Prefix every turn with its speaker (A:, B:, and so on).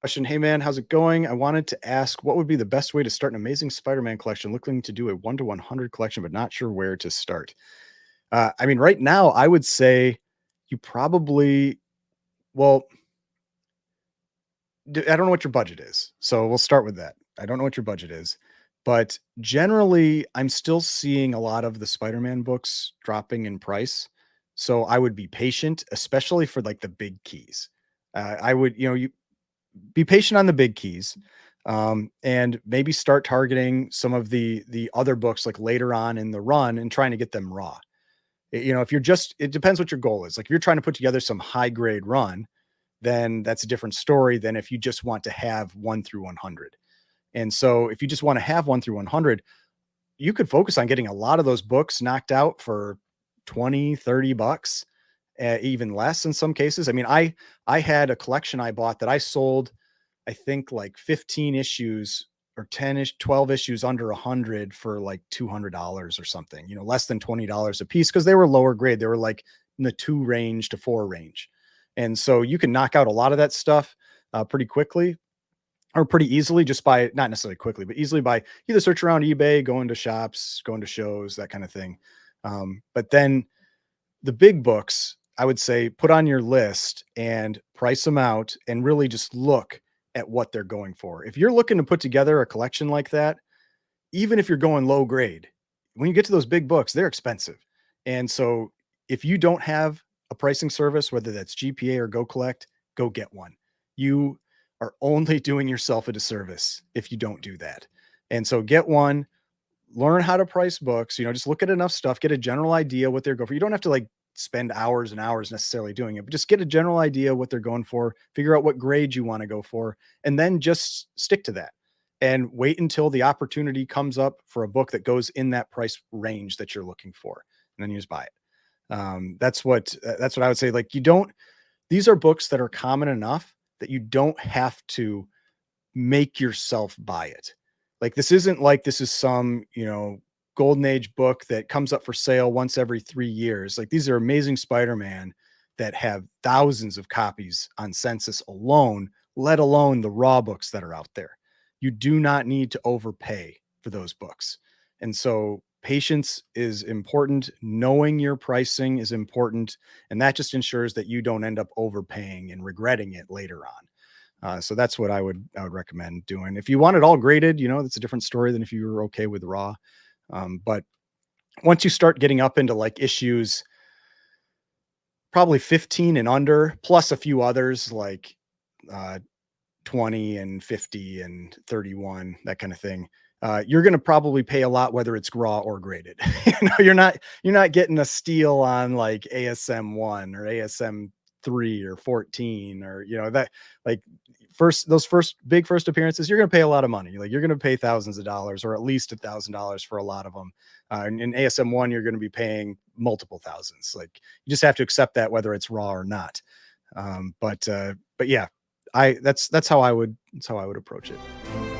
A: Question. Hey man, how's it going? I wanted to ask what would be the best way to start an amazing Spider-Man collection? Looking to do a 1 to 100 collection, but not sure where to start. I mean, right now, I would say you probably, well, I don't know what your budget is. So we'll start with that. I don't know what your budget is, but generally, I'm still seeing a lot of the Spider-Man books dropping in price. So I would be patient, especially for like the big keys. I would, you be patient on the big keys, and maybe start targeting some of the other books like later on in the run and trying to get them raw. If you're just, it depends what your goal is. Like if you're trying to put together some high grade run, then that's a different story than if you just want to have 1 through 100. And so if you just want to have 1 through 100, you could focus on getting a lot of those books knocked out for 20, 30 bucks, even less in some cases. I mean, I had a collection I bought that I sold, I think like 15 issues or 10 ish, 12 issues under 100 for like $200 or something, less than $20 a piece because they were lower grade. They were like in the 2 range to 4 range. And so you can knock out a lot of that stuff pretty quickly or pretty easily just by, not necessarily quickly, but easily by either search around eBay, going to shops, going to shows, that kind of thing. But then the big books, I would say put on your list and price them out and really just look at what they're going for. If you're looking to put together a collection like that, even if you're going low grade, when you get to those big books, they're expensive. And so if you don't have a pricing service, whether that's GPA or Go Collect, go get one. You are only doing yourself a disservice if you don't do that. And so get one, learn how to price books, just look at enough stuff, get a general idea what they're going for. You don't have to like spend hours and hours necessarily doing it, but just get a general idea what they're going for, figure out what grade you want to go for, and then just stick to that and wait until the opportunity comes up for a book that goes in that price range that you're looking for. And then you just buy it. That's what I would say. Like these are books that are common enough that you don't have to make yourself buy it. Like this isn't like this is some, golden age book that comes up for sale once every 3 years. Like these are Amazing Spider-Man that have thousands of copies on census alone, let alone the raw books that are out there. You do not need to overpay for those books. And so patience is important. Knowing your pricing is important. And that just ensures that you don't end up overpaying and regretting it later on. So that's what I would recommend doing. If you want it all graded, that's a different story than if you were okay with raw. But once you start getting up into like issues, probably 15 and under, plus a few others like uh, 20 and 50 and 31, that kind of thing. You're going to probably pay a lot, whether it's raw or graded. You're not getting a steal on like ASM 1 or ASM 3 or 14 or, that like those big first appearances, you're going to pay a lot of money. Like you're going to pay thousands of dollars or at least $1,000 for a lot of them. And in ASM 1, you're going to be paying multiple thousands. Like you just have to accept that whether it's raw or not. But yeah, that's how I would approach it.